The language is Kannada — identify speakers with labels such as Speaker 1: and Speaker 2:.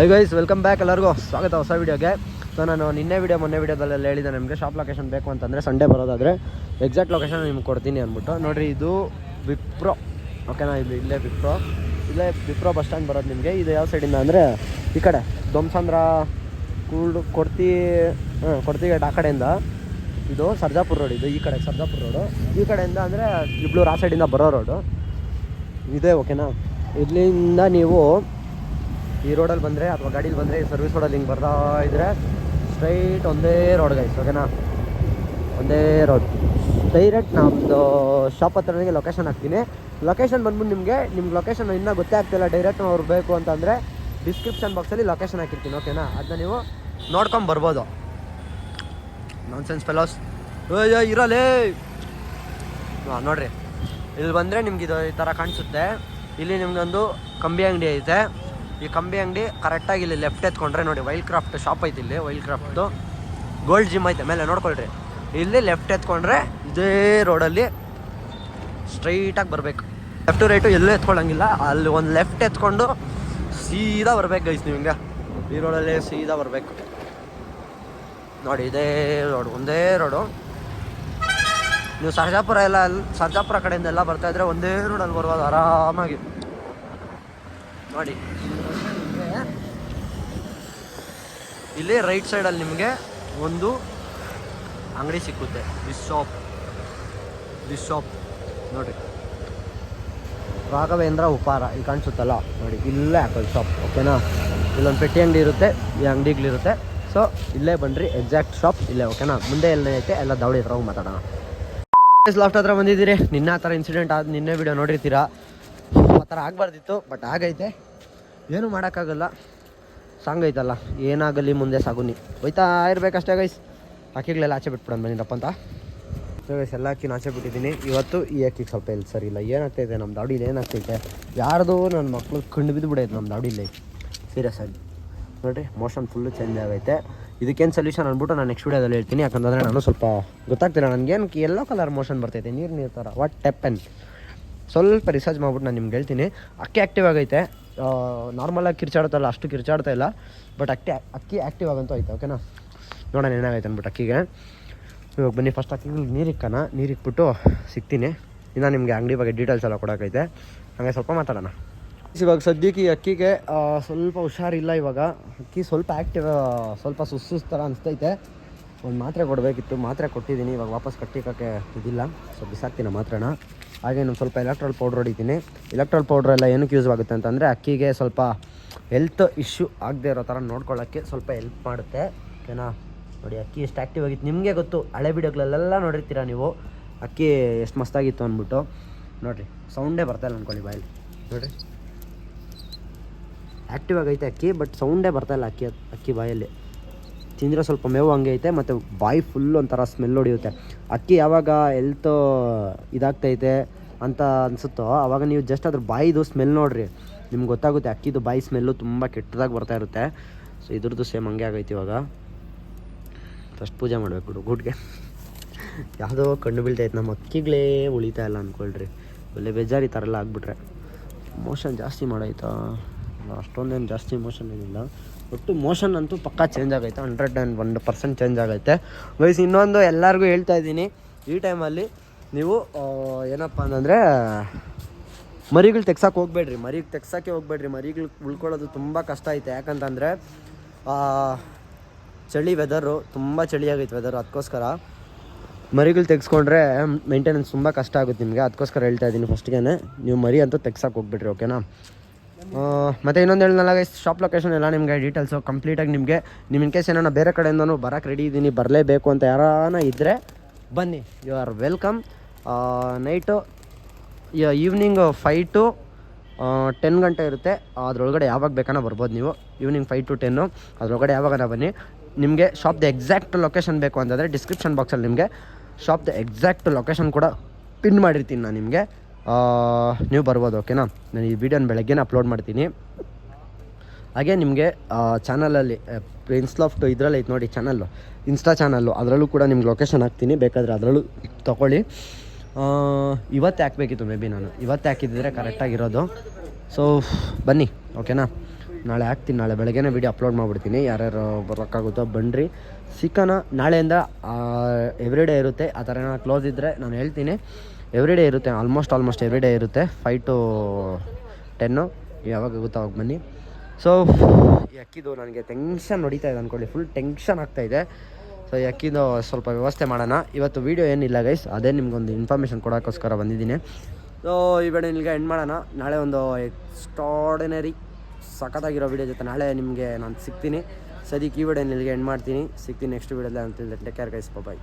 Speaker 1: High guys, welcome back. ಎಲ್ಲರಿಗೂ ಸ್ವಾಗತ ಹೊಸ ವೀಡಿಯೋಗೆ. ಸೊ ನಾನು ಮೊನ್ನೆ ವೀಡಿಯೋದಲ್ಲೆಲ್ಲ ಹೇಳಿದೆ ನಿಮಗೆ ಶಾಪ್ ಲೊಕೇಶನ್ ಬೇಕು ಅಂತಂದರೆ ಸಂಡೇ ಬರೋದಾದರೆ ಎಕ್ಸಾಕ್ಟ್ ಲೊಕೇಶನ್ ನಿಮ್ಗೆ ಕೊಡ್ತೀನಿ ಅಂದ್ಬಿಟ್ಟು. ನೋಡಿರಿ, ಇದು ವಿಪ್ರೋ, ಓಕೆನಾ? ಇಲ್ಲೇ ವಿಪ್ರೋ ಬಸ್ ಸ್ಟ್ಯಾಂಡ್ ಬರೋದು ನಿಮಗೆ. ಇದು ಯಾವ ಸೈಡಿಂದ ಅಂದರೆ ಈ ಕಡೆ ದೊಮ್ಸಂದ್ರ ಕೊಡ್ತಿಗೇಟ್ ಆ ಕಡೆಯಿಂದ. ಇದು ಸರ್ಜಾಪುರ ರೋಡ್, ಇದು ಈ ಕಡೆ ಸರ್ಜಾಪುರ ರೋಡು. ಈ ಕಡೆಯಿಂದ ಅಂದರೆ ಇಬ್ಳೂರು ಆ ಸೈಡಿಂದ ಬರೋ ರೋಡು ಇದೆ, ಓಕೆನಾ? ಇಲ್ಲಿಂದ ನೀವು ಈ ರೋಡಲ್ಲಿ ಬಂದರೆ ಅಥವಾ ಗಾಡೀಲಿ ಬಂದರೆ ಈ ಸರ್ವಿಸ್ ರೋಡಲ್ಲಿ ಹಿಂಗೆ ಬರ್ತಾ ಇದ್ದರೆ ಸ್ಟ್ರೈಟ್ ಒಂದೇ ರೋಡ್ ಗೈಸ್, ಓಕೆನಾ? ಒಂದೇ ರೋಡ್ ಡೈರೆಕ್ಟ್ ನಮ್ಮದು ಶಾಪ್ ಹತ್ರನಿಗೆ ಲೊಕೇಶನ್ ಹಾಕ್ತೀನಿ. ಲೊಕೇಶನ್ ಬಂದ್ಬಿಟ್ಟು ನಿಮ್ಗೆ ಲೊಕೇಶನ್ ಇನ್ನೂ ಗೊತ್ತೇ ಆಗ್ತಿಲ್ಲ, ಡೈರೆಕ್ಟ್ ಅವ್ರು ಬೇಕು ಅಂತಂದರೆ ಡಿಸ್ಕ್ರಿಪ್ಷನ್ ಬಾಕ್ಸಲ್ಲಿ ಲೊಕೇಶನ್ ಹಾಕಿರ್ತೀನಿ, ಓಕೆನಾ? ಅದನ್ನ ನೀವು ನೋಡ್ಕೊಂಬರ್ಬೋದು. ನಾನ್ಸೆನ್ಸ್ ಫೆಲೋಸ್ ಇರಲೇ. ಹಾಂ, ನೋಡಿರಿ, ಇಲ್ಲಿ ಬಂದರೆ ನಿಮ್ಗೆ ಇದು ಈ ಥರ ಕಾಣಿಸುತ್ತೆ. ಇಲ್ಲಿ ನಿಮ್ಗೊಂದು ಕಂಬಿ ಅಂಗಡಿ ಐತೆ. ಈ ಕಂಬಿ ಅಂಗಡಿ ಕರೆಕ್ಟಾಗಿ ಇಲ್ಲಿ ಲೆಫ್ಟ್ ಎತ್ಕೊಂಡ್ರೆ ನೋಡಿ, ವೈಲ್ಡ್ ಕ್ರಾಫ್ಟ್ ಶಾಪ್ ಐತಿ. ಇಲ್ಲಿ ವೈಲ್ಡ್ ಕ್ರಾಫ್ಟ್ದು ಗೋಲ್ಡ್ ಜಿಮ್ ಐತೆ ಮೇಲೆ, ನೋಡ್ಕೊಳ್ರಿ. ಇಲ್ಲಿ ಲೆಫ್ಟ್ ಎತ್ಕೊಂಡ್ರೆ ಇದೇ ರೋಡಲ್ಲಿ ಸ್ಟ್ರೈಟಾಗಿ ಬರಬೇಕು. ಲೆಫ್ಟು ರೈಟು ಎಲ್ಲೂ ಎತ್ಕೊಳ್ಳೋಂಗಿಲ್ಲ. ಅಲ್ಲಿ ಒಂದು ಲೆಫ್ಟ್ ಎತ್ಕೊಂಡು ಸೀದಾ ಬರ್ಬೇಕು ಗೈಸ್. ನೀವು ಹಿಂಗೆ ಈ ರೋಡಲ್ಲಿ ಸೀದಾ ಬರಬೇಕು ನೋಡಿ. ಇದೇ ರೋಡು, ಒಂದೇ ರೋಡು. ನೀವು ಸರ್ಜಾಪುರ ಕಡೆಯಿಂದ ಎಲ್ಲ ಬರ್ತಾಯಿದ್ರೆ ಒಂದೇ ರೋಡಲ್ಲಿ ಬರ್ಬೋದು ಆರಾಮಾಗಿ ನೋಡಿ. ಇಲ್ಲಿ ರೈಟ್ ಸೈಡಲ್ಲಿ ನಿಮಗೆ ಒಂದು ಅಂಗಡಿ ಸಿಕ್ಕುತ್ತೆ. ದಿಸ್ ಶಾಪ್ ನೋಡಿರಿ, ರಾಘವೇಂದ್ರ ಉಪಾರ ಇಲ್ಲಿ ಕಾಣಿಸುತ್ತಲ್ಲ ನೋಡಿ, ಇಲ್ಲೇ ಹಾಕೋದು ಶಾಪ್, ಓಕೆನಾ? ಇಲ್ಲೊಂದು ಪೆಟ್ಟಿ ಅಂಗಡಿ ಇರುತ್ತೆ, ಈ ಅಂಗಡಿಗಳಿರುತ್ತೆ. ಸೊ ಇಲ್ಲೇ ಬನ್ನಿರಿ, ಎಕ್ಸಾಕ್ಟ್ ಶಾಪ್ ಇಲ್ಲೇ, ಓಕೆನಾ? ಮುಂದೆ ಎಲ್ಲ ಐತೆ ಎಲ್ಲ ದಾವಡಿ ಹತ್ರ ಹೋಗಿ ಮಾತಾಡೋಣ. ಲಾಫ್ಟ್ ಹತ್ರ ಬಂದಿದ್ದೀರಿ. ನಿನ್ನೆ ಆ ಥರ ಇನ್ಸಿಡೆಂಟ್ ನಿನ್ನೆ ವಿಡಿಯೋ ನೋಡಿರ್ತೀರಾ. ಆ ಥರ ಆಗಬಾರ್ದಿತ್ತು, ಬಟ್ ಆಗೈತೆ, ಏನೂ ಮಾಡೋಕ್ಕಾಗಲ್ಲ. ಸಾಂಗ್ ಐತಲ್ಲ, ಏನಾಗಲಿ ಮುಂದೆ ಸಾಗುನಿ, ಹೋಯ್ತಾ ಇರಬೇಕಷ್ಟೇ ಗೈಸ್. ಅಕ್ಕಿಗಳೆಲ್ಲ ಆಚೆ ಬಿಟ್ಬಿಡೋಣ ಬನ್ನಿರಪ್ಪ ಅಂತ. ಸೊ ಗೈಸ್, ಎಲ್ಲ ಅಕ್ಕಿನ ಆಚೆ ಬಿಟ್ಟಿದ್ದೀನಿ. ಇವತ್ತು ಈ ಅಕ್ಕಿಗೆ ಸ್ವಲ್ಪ ಎಲ್ಲಿ ಸರಿ ಇಲ್ಲ. ಏನಾಗ್ತೈತೆ ನಮ್ಮ ದಾವಡಿಲಿ, ಏನಾಗ್ತೈತೆ ಯಾರ್ದು ನನ್ನ ಮಕ್ಳು ಕಂಡು ಬಿದ್ದು ಬಿಡೈತೆ ನಮ್ಮ ದಾವಡಿಲಿ ಸೀರಿಯಸ್ ಆಗಿ. ನೋಡಿರಿ, ಮೋಷನ್ ಫುಲ್ಲು ಚೇಂಜ್ ಆಗೈತೆ. ಇದಕ್ಕೇನು ಸೊಲ್ಯೂಷನ್ ಅಂದ್ಬಿಟ್ಟು ನಾನು ನೆಕ್ಸ್ಟ್ ವೀಡಿಯೋದಲ್ಲಿ ಹೇಳ್ತೀನಿ. ಯಾಕಂದರೆ ನಾನು ಸ್ವಲ್ಪ ಗೊತ್ತಾಗ್ತಿಲ್ಲ ನನಗೇನು ಎಲ್ಲೋ ಕಲರ್ ಮೋಷನ್ ಬರ್ತೈತೆ, ನೀರು ಥರ. ವಾಟ್ ಟೆಪ್ಪನ್ ಸ್ವಲ್ಪ ರಿಸರ್ಚ್ ಮಾಡ್ಬಿಟ್ಟು ನಾನು ನಿಮ್ಗೆ ಹೇಳ್ತೀನಿ. ಅಕ್ಕಿ ಆ್ಯಕ್ಟಿವ್ ಆಗೈತೆ. ನಾರ್ಮಲಾಗಿ ಕಿರ್ಚಾಡುತ್ತಲ್ಲ ಅಷ್ಟು ಕಿರ್ಚಾಡ್ತಾ ಇಲ್ಲ, ಬಟ್ ಅಕ್ಕಿ ಆ್ಯಕ್ಟಿವ್ ಆಗಂತೂ ಐತೆ, ಓಕೆನಾ? ನೋಡೋಣ ಏನಾಗೈತೆ ಅಂದ್ಬಿಟ್ಟು ಅಕ್ಕಿಗೆ. ಇವಾಗ ಬನ್ನಿ, ಫಸ್ಟ್ ಅಕ್ಕಿಗೆ ನೀರಿಕ್ಬಿಟ್ಟು ಸಿಗ್ತೀನಿ. ಇನ್ನು ನಿಮಗೆ ಅಂಗಡಿ ಬಗ್ಗೆ ಡೀಟೇಲ್ಸ್ ಎಲ್ಲ ಕೊಡೋಕೈತೆ, ಹಾಗೆ ಸ್ವಲ್ಪ ಮಾತಾಡೋಣ. ಇವಾಗ ಸದ್ಯಕ್ಕೆ ಈ ಅಕ್ಕಿಗೆ ಸ್ವಲ್ಪ ಹುಷಾರಿಲ್ಲ. ಇವಾಗ ಅಕ್ಕಿ ಸ್ವಲ್ಪ ಆ್ಯಕ್ಟಿವ್, ಸ್ವಲ್ಪ ಸುಸ್ತರ ಅನಿಸ್ತೈತೆ. ಒಂದು ಮಾತ್ರೆ ಕೊಡಬೇಕಿತ್ತು, ಮಾತ್ರೆ ಕೊಟ್ಟಿದ್ದೀನಿ. ಇವಾಗ ವಾಪಸ್ ಕಟ್ಟಿಕೋಕ್ಕೆ ಇದಿಲ್ಲ, ಸೊ ಬಿಸಾಕ್ತೀನಿ ಮಾತ್ರೆನ. ಹಾಗೆ ನಾನು ಸ್ವಲ್ಪ ಎಲೆಕ್ಟ್ರಾಲ್ ಪೌಡ್ರ್ ಹೊಡಿತೀನಿ. ಎಲೆಕ್ಟ್ರಾಲ್ ಪೌಡ್ರ್ ಎಲ್ಲ ಏನಕ್ಕೆ ಯೂಸ್ ಆಗುತ್ತೆ ಅಂತಂದರೆ ಅಕ್ಕಿಗೆ ಸ್ವಲ್ಪ ಹೆಲ್ತ್ ಇಶ್ಯೂ ಆಗದೆ ಇರೋ ಥರ ನೋಡ್ಕೊಳ್ಳೋಕ್ಕೆ ಸ್ವಲ್ಪ ಹೆಲ್ಪ್ ಮಾಡುತ್ತೆ, ಓಕೆನಾ? ನೋಡಿ, ಅಕ್ಕಿ ಎಷ್ಟು ಆ್ಯಕ್ಟಿವ್ ಆಗಿತ್ತು ನಿಮಗೆ ಗೊತ್ತು. ಹಳೆ ವಿಡಿಯೋಗಳಲ್ಲೆಲ್ಲ ನೋಡಿರ್ತೀರ ನೀವು ಅಕ್ಕಿ ಎಷ್ಟು ಮಸ್ತಾಗಿತ್ತು ಅಂದ್ಬಿಟ್ಟು. ನೋಡಿರಿ, ಸೌಂಡೇ ಬರ್ತಾಯಿಲ್ಲ ಅಂದ್ಕೊಳ್ಳಿ ಬಾಯಲ್ಲಿ. ನೋಡಿರಿ, ಆ್ಯಕ್ಟಿವ್ ಆಗೈತೆ ಅಕ್ಕಿ, ಬಟ್ ಸೌಂಡೇ ಬರ್ತಾಯಿಲ್ಲ ಅಕ್ಕಿ ಬಾಯಲ್ಲಿ. ತಿಂದರೆ ಸ್ವಲ್ಪ ಮೇವು ಹಂಗೆ ಐತೆ, ಮತ್ತು ಬಾಯಿ ಫುಲ್ ಒಂಥರ ಸ್ಮೆಲ್ ಹೊಡಿಯುತ್ತೆ. ಅಕ್ಕಿ ಯಾವಾಗ ಹೆಲ್ತ್ ಇದಾಗ್ತೈತೆ ಅಂತ ಅನಿಸುತ್ತೋ ಆವಾಗ ನೀವು ಜಸ್ಟ್ ಅದ್ರ ಬಾಯಿದು ಸ್ಮೆಲ್ ನೋಡಿರಿ, ನಿಮ್ಗೆ ಗೊತ್ತಾಗುತ್ತೆ. ಅಕ್ಕಿದು ಬಾಯಿ ಸ್ಮೆಲ್ಲು ತುಂಬ ಕೆಟ್ಟದಾಗಿ ಬರ್ತಾ ಇರುತ್ತೆ. ಸೊ ಇದ್ರದ್ದು ಸೇಮ್ ಹಂಗೆ ಆಗೈತೆ. ಇವಾಗ ಫಸ್ಟ್ ಪೂಜೆ ಮಾಡಬೇಕು ಗೂಡ್ಗೆ. ಯಾವುದೋ ಕಣ್ಣು ಬೀಳ್ತೈತೆ, ನಮ್ಮ ಅಕ್ಕಿಗಳೇ ಉಳಿತಾ ಇಲ್ಲ ಅಂದ್ಕೊಳ್ರಿ. ಒಳ್ಳೆ ಬೇಜಾರು ಈ ಥರ ಎಲ್ಲ ಆಗಿಬಿಟ್ರೆ. ಮೋಷನ್ ಜಾಸ್ತಿ ಮಾಡಾಯ್ತಾ? ಅಷ್ಟೊಂದೇನು ಜಾಸ್ತಿ ಮೋಷನ್ ಏನಿಲ್ಲ, ಒಟ್ಟು ಮೋಷನ್ ಅಂತೂ ಪಕ್ಕಾ ಚೇಂಜ್ ಆಗೈತೆ. 101% ಚೇಂಜ್ ಆಗೈತೆ ಗೈಸ್. ಇನ್ನೊಂದು ಎಲ್ಲರಿಗೂ ಹೇಳ್ತಾ ಇದ್ದೀನಿ, ಈ ಟೈಮಲ್ಲಿ ನೀವು ಏನಪ್ಪ ಅಂತಂದರೆ ಮರಿಗಳು ತೆಗ್ಸೋಕೆ ಹೋಗ್ಬೇಡ್ರಿ. ಮರಿಗಳು ಉಳ್ಕೊಳ್ಳೋದು ತುಂಬ ಕಷ್ಟ ಐತೆ. ಯಾಕಂತಂದರೆ ಚಳಿ ವೆದರು, ತುಂಬ ಚಳಿ ಆಗೈತೆ ವೆದರು. ಅದಕ್ಕೋಸ್ಕರ ಮರಿಗಳು ತೆಗೆಸ್ಕೊಂಡ್ರೆ ಮೇಂಟೆನೆನ್ಸ್ ತುಂಬ ಕಷ್ಟ ಆಗುತ್ತೆ ನಿಮಗೆ. ಅದಕ್ಕೋಸ್ಕರ ಹೇಳ್ತಾ ಇದ್ದೀನಿ ಫಸ್ಟ್ಗೆ, ನೀವು ಮರಿ ಅಂತೂ ತೆಗ್ಸೋಕೆ ಹೋಗ್ಬಿಡ್ರಿ, ಓಕೆನಾ? ಮತ್ತು ಇನ್ನೊಂದು ಹೇಳಿದ್ನಲ್ಲ ಗೈಸ್, ಶಾಪ್ ಲೊಕೇಶನ್ ಎಲ್ಲ ನಿಮಗೆ ಡೀಟೇಲ್ಸು ಕಂಪ್ಲೀಟಾಗಿ ನಿಮಗೆ ಇನ್ ಕೇಸ್ ಏನಾರ ಬೇರೆ ಕಡೆಯಿಂದನೂ ಬರೋಕ್ಕೆ ರೆಡಿ ಇದ್ದೀನಿ, ಬರಲೇಬೇಕು ಅಂತ ಯಾರಾನ ಇದ್ದರೆ ಬನ್ನಿ, you are welcome. Night evening 5 to 10 ಗಂಟೆ ಇರುತ್ತೆ. ಅದರೊಳಗಡೆ ಯಾವಾಗ ಬೇಕಾನ ಬರ್ಬೋದು ನೀವು. ಈವ್ನಿಂಗ್ 5 to 10 ಅದರೊಳಗಡೆ ಯಾವಾಗನ ಬನ್ನಿ. ನಿಮಗೆ ಶಾಪ್ದು ಎಕ್ಸಾಕ್ಟ್ ಲೊಕೇಶನ್ ಬೇಕು ಅಂತಂದರೆ ಡಿಸ್ಕ್ರಿಪ್ಷನ್ ಬಾಕ್ಸಲ್ಲಿ ನಿಮಗೆ ಶಾಪ್ದು ಎಕ್ಸಾಕ್ಟ್ ಲೊಕೇಶನ್ ಕೂಡ ಪಿನ್ ಮಾಡಿರ್ತೀನಿ ನಾನು ನಿಮಗೆ. ನೀವು ಬರ್ಬೋದು, ಓಕೆನಾ? ನಾನು ಈ ವಿಡಿಯೋನ ಬೆಳಗ್ಗೆನೇ ಅಪ್ಲೋಡ್ ಮಾಡ್ತೀನಿ. ಹಾಗೆ ನಿಮಗೆ ಚಾನಲಲ್ಲಿ ಪ್ರಿನ್ಸ್ ಲಾಫ್ಟ್ ಇದರಲ್ಲಿ ಐತೆ ನೋಡಿ ಚಾನಲ್ಲು, ಇನ್ಸ್ಟಾ ಚಾನಲ್ಲು, ಅದರಲ್ಲೂ ಕೂಡ ನಿಮ್ಗೆ ಲೊಕೇಶನ್ ಹಾಕ್ತೀನಿ, ಬೇಕಾದರೆ ಅದರಲ್ಲೂ ತೊಗೊಳ್ಳಿ. ಇವತ್ತೇ ಹಾಕಬೇಕಿತ್ತು, ಮೇ ಬಿ ನಾನು ಇವತ್ತೇ ಹಾಕಿದ್ದರೆ ಕರೆಕ್ಟಾಗಿರೋದು. ಸೊ ಬನ್ನಿ, ಓಕೆನಾ? ನಾಳೆ ಹಾಕ್ತೀನಿ, ನಾಳೆ ಬೆಳಗ್ಗೆನೇ ವೀಡಿಯೋ ಅಪ್ಲೋಡ್ ಮಾಡಿಬಿಡ್ತೀನಿ. ಯಾರ್ಯಾರು ಬರೋಕ್ಕಾಗುತ್ತೋ ಬನ್ನಿರಿ, ಸಿಕ್ಕನ. ನಾಳೆಯಿಂದ ಎವ್ರಿಡೇ ಇರುತ್ತೆ. ಆ ಥರ ಏನಾದ್ರು ಕ್ಲೋಸ್ ಇದ್ದರೆ ನಾನು ಹೇಳ್ತೀನಿ. ಎವ್ರಿಡೇ ಇರುತ್ತೆ, ಆಲ್ಮೋಸ್ಟ್ ಎವ್ರಿಡೇ ಇರುತ್ತೆ. 5 to 10 ಯಾವಾಗ ಆಗುತ್ತೋ ಅವಾಗ ಬನ್ನಿ. ಸೊ ಈ ಅಕ್ಕಿದು ನನಗೆ ಟೆನ್ಷನ್ ಹೊಡಿತಾ ಇದೆ ಅಂದ್ಕೊಳ್ಳಿ, ಫುಲ್ ಟೆನ್ಷನ್ ಆಗ್ತಾಯಿದೆ. ಸೊ ಈ ಅಕ್ಕಿದು ಸ್ವಲ್ಪ ವ್ಯವಸ್ಥೆ ಮಾಡೋಣ. ಇವತ್ತು ವೀಡಿಯೋ ಏನಿಲ್ಲ ಗೈಸ್, ಅದೇ ನಿಮ್ಗೊಂದು ಇನ್ಫಾರ್ಮೇಷನ್ ಕೊಡೋಕ್ಕೋಸ್ಕರ ಬಂದಿದ್ದೀನಿ. ಸೊ ಈ ವಿಡಿಯೋ ಇಲ್ಲಿಗೆ ಎಂಡ್ ಮಾಡೋಣ. ನಾಳೆ ಒಂದು ಎಕ್ಸ್ಟ್ರಾರ್ಡಿನರಿ ಸಖತ್ತಾಗಿರೋ ವೀಡಿಯೋ ಜೊತೆ ನಾಳೆ ನಿಮಗೆ ನಾನು ಸಿಗ್ತೀನಿ. ಸದ್ಯಕ್ಕೆ ಈ ವಿಡಿಯೋ ಇಲ್ಲಿಗೆ ಎಂಡ್ ಮಾಡ್ತೀನಿ. ಸಿಗ್ತೀನಿ ನೆಕ್ಸ್ಟ್ ವೀಡಿಯೋದಲ್ಲಿ. ಅಂತ ಟೇಕ್ ಕೇರ್ ಗೈಸ್, ಬಾಯ್.